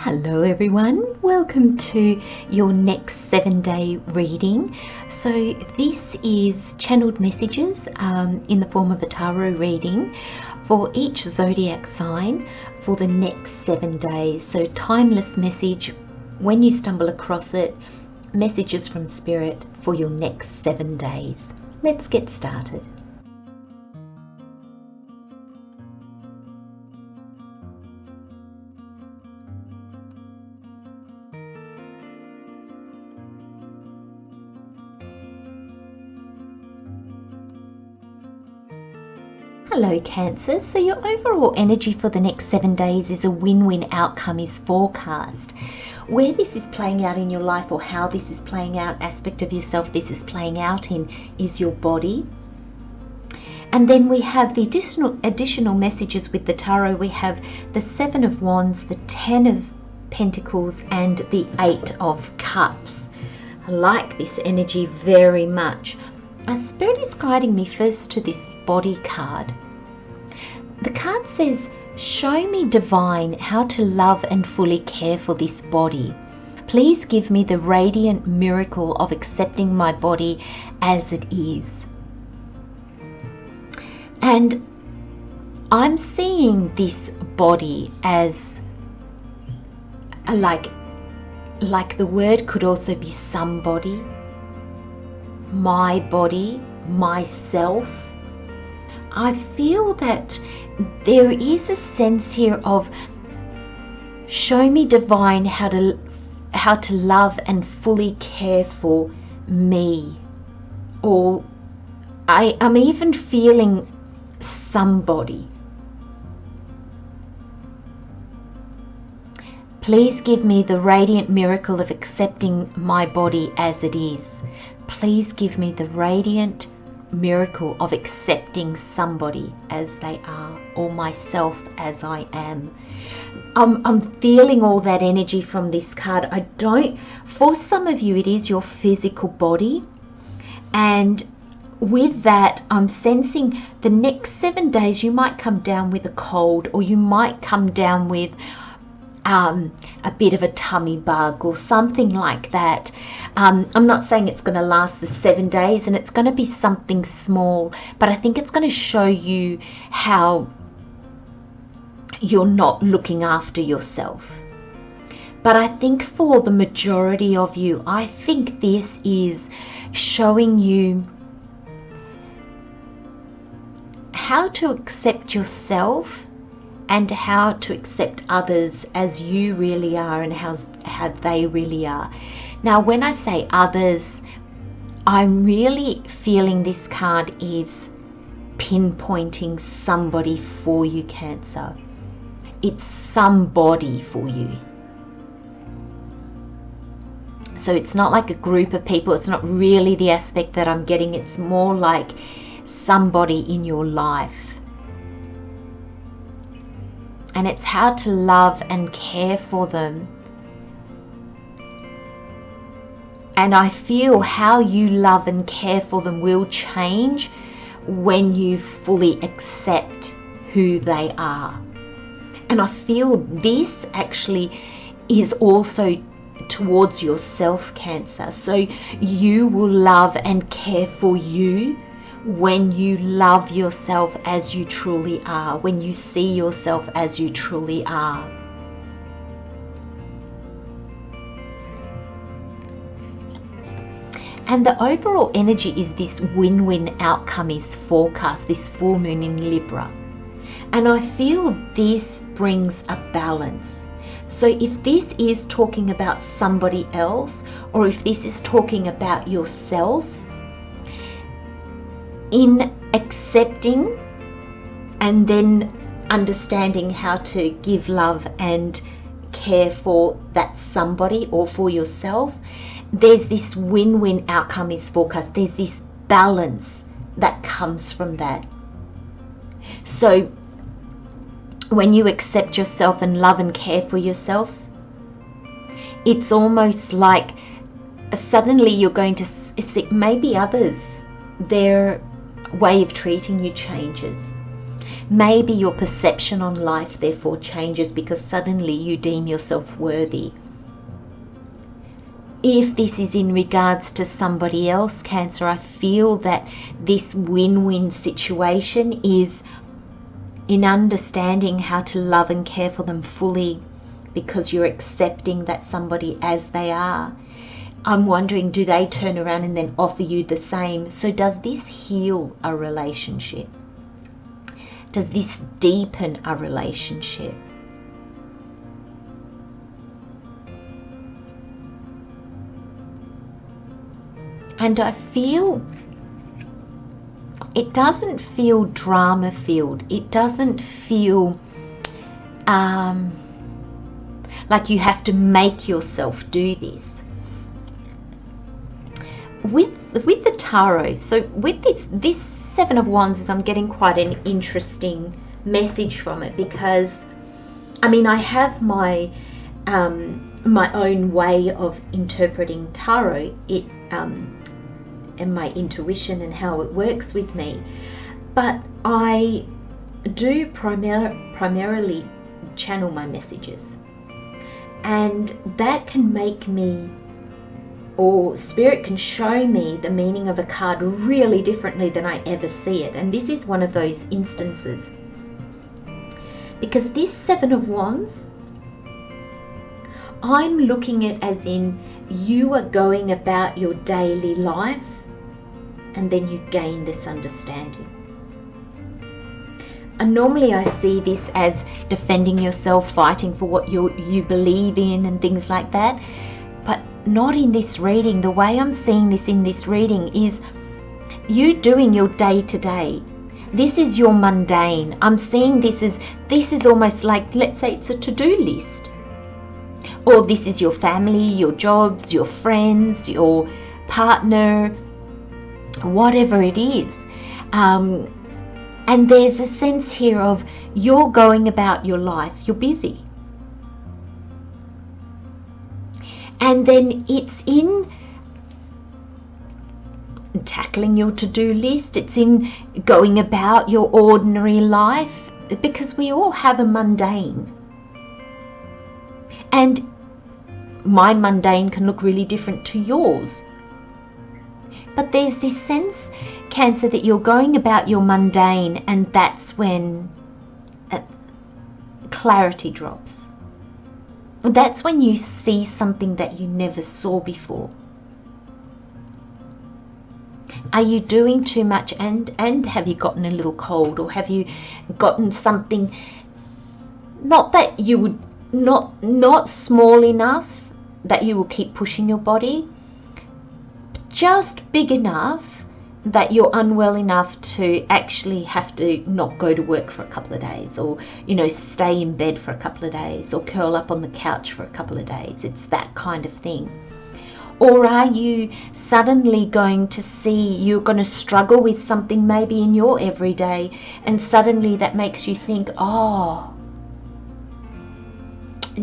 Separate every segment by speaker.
Speaker 1: Hello everyone, welcome to your next 7-day reading. So this is channeled messages in the form of a tarot reading for each zodiac sign for the next 7 days. So timeless message when you stumble across it, messages from Spirit for your next 7 days. Let's get started. Hello Cancer, so your overall energy for the next 7 days is a win-win outcome is forecast. Where this is playing out in your life or how this is playing out, aspect of yourself this is playing out in is your body. And then we have the additional messages with the tarot. We have the 7 of Wands, the 10 of Pentacles and the 8 of Cups. I like this energy very much. Spirit is guiding me first to this body card. The card says, show me divine how to love and fully care for this body. Please give me the radiant miracle of accepting my body as it is. And I'm seeing this body as like the word could also be somebody, my body, myself. I feel that there is a sense here of show me divine how to love and fully care for me. Or I'm even feeling somebody. Please give me the radiant miracle of accepting my body as it is. Please give me the radiant miracle of accepting somebody as they are or myself as I am. I'm feeling all that energy from this card. For some of you it is your physical body, and with that I'm sensing the next 7 days you might come down with a cold, or you might come down with a bit of a tummy bug or something like that. I'm not saying it's going to last the 7 days, and it's going to be something small, but I think it's going to show you how you're not looking after yourself. But I think for the majority of you, I think this is showing you how to accept yourself and how to accept others as you really are and how they really are. Now, when I say others, I'm really feeling this card is pinpointing somebody for you, Cancer. It's somebody for you. So it's not like a group of people. It's not really the aspect that I'm getting. It's more like somebody in your life. And it's how to love and care for them. And I feel how you love and care for them will change when you fully accept who they are. And I feel this actually is also towards yourself, Cancer. So you will love and care for you when you love yourself as you truly are, when you see yourself as you truly are. And the overall energy is this win-win outcome is forecast, this full moon in Libra. And I feel this brings a balance. So if this is talking about somebody else, or if this is talking about yourself, in accepting and then understanding how to give love and care for that somebody or for yourself, there's this win-win outcome is forecast. There's this balance that comes from that. So when you accept yourself and love and care for yourself, it's almost like suddenly you're going to see maybe others, their way of treating you changes. maybe your perception on life therefore changes because suddenly you deem yourself worthy. If this is in regards to somebody else, Cancer, I feel that this win-win situation is in understanding how to love and care for them fully, because you're accepting that somebody as they are. I'm wondering, do they turn around and then offer you the same? So does this heal a relationship? Does this deepen a relationship? And I feel it doesn't feel drama filled. It doesn't feel like you have to make yourself do this. With the tarot, so with this Seven of Wands, I'm getting quite an interesting message from it, because I mean, I have my my own way of interpreting tarot, and my intuition and how it works with me, but I do primarily channel my messages, and that can make me, or Spirit can show me the meaning of a card really differently than I ever see it. And this is one of those instances, because this Seven of Wands, I'm looking at as in you are going about your daily life and then you gain this understanding. And normally I see this as defending yourself, fighting for what you believe in and things like that. But not in this reading. The way I'm seeing this in this reading is you doing your day to day. This is your mundane. I'm seeing this is almost like, let's say it's a to-do list. Or this is your family, your jobs, your friends, your partner, whatever it is. And there's a sense here of you're going about your life, you're busy. And then it's in tackling your to-do list, it's in going about your ordinary life, because we all have a mundane. And my mundane can look really different to yours. But there's this sense, Cancer, that you're going about your mundane, and that's when clarity drops. That's when you see something that you never saw before. Are you doing too much, and have you gotten a little cold, or have you gotten something, not that you would, not small enough that you will keep pushing your body, just big enough that you're unwell enough to actually have to not go to work for a couple of days, or stay in bed for a couple of days, or curl up on the couch for a couple of days. It's that kind of thing. Or are you suddenly going to see you're going to struggle with something maybe in your everyday, and suddenly that makes you think, oh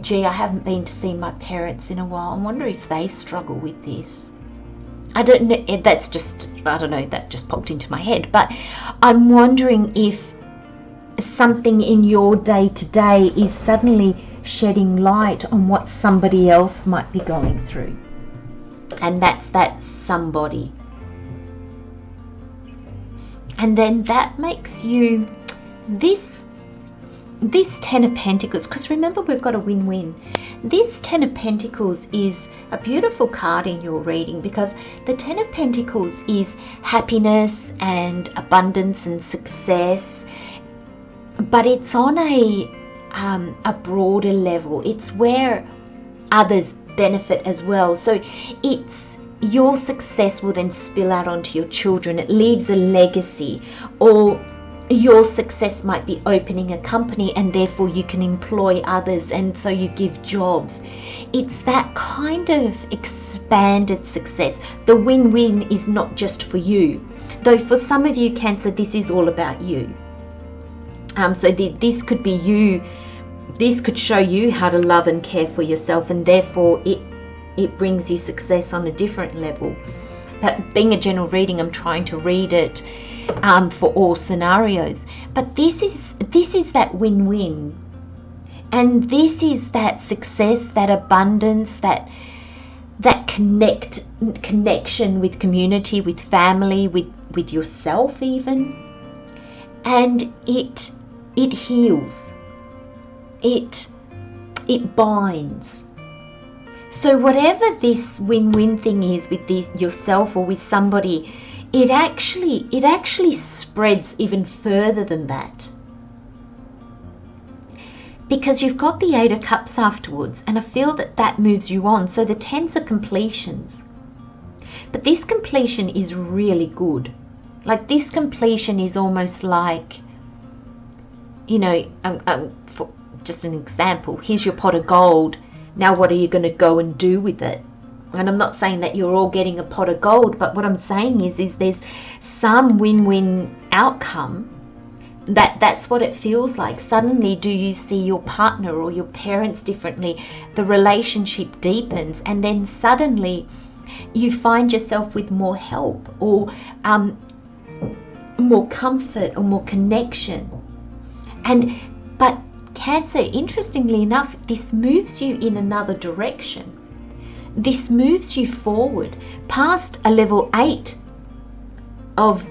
Speaker 1: gee, I haven't been to see my parents in a while. I wonder if they struggle with this. I don't know, that just popped into my head. But I'm wondering if something in your day-to-day is suddenly shedding light on what somebody else might be going through. And that's that somebody. And then that makes you, this Ten of Pentacles, because remember we've got a win-win. This Ten of Pentacles is a beautiful card in your reading, because the Ten of Pentacles is happiness and abundance and success, but it's on a broader level. It's where others benefit as well. So it's your success will then spill out onto your children. It leaves a legacy, or your success might be opening a company and therefore you can employ others, and so you give jobs. It's that kind of expanded success. The win-win is not just for you, though for some of you, Cancer, this is all about you. So this could be you. This could show you how to love and care for yourself, and therefore it brings you success on a different level. but being a general reading, I'm trying to read it for all scenarios. But this is that win-win, and this is that success, that abundance, that connection with community, with family, with yourself even. And it heals, it binds. So whatever this win-win thing is with yourself or with somebody, it actually spreads even further than that. Because you've got the 8 of Cups afterwards, and I feel that moves you on. So the 10s are completions. But this completion is really good. Like, this completion is almost like, you know, for just an example, here's your pot of gold. Now what are you going to go and do with it? And I'm not saying that you're all getting a pot of gold, but what I'm saying is there's some win-win outcome. That's what it feels like. Suddenly, do you see your partner or your parents differently? The relationship deepens, and then suddenly you find yourself with more help, or more comfort, or more connection. But Cancer, interestingly enough, this moves you in another direction. This moves you forward past a level 8 of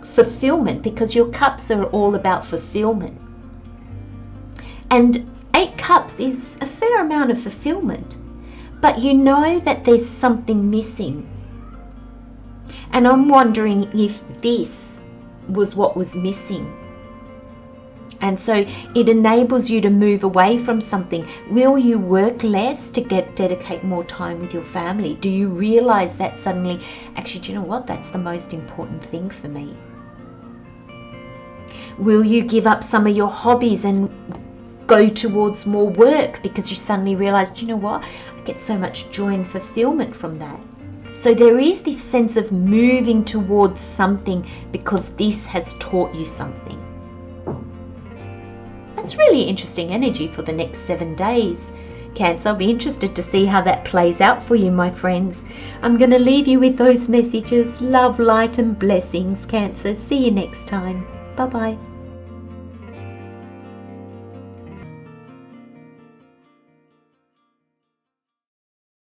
Speaker 1: fulfillment, because your cups are all about fulfillment. And 8 cups is a fair amount of fulfillment, but you know that there's something missing. And I'm wondering if this was what was missing. And so it enables you to move away from something. Will you work less to dedicate more time with your family? Do you realize that suddenly, actually, do you know what? That's the most important thing for me. Will you give up some of your hobbies and go towards more work because you suddenly realize, do you know what? I get so much joy and fulfillment from that. So there is this sense of moving towards something because this has taught you something. That's really interesting energy for the next 7 days, Cancer. I'll be interested to see how that plays out for you, my friends. I'm going to leave you with those messages. Love, light and blessings, Cancer. See you next time. Bye-bye.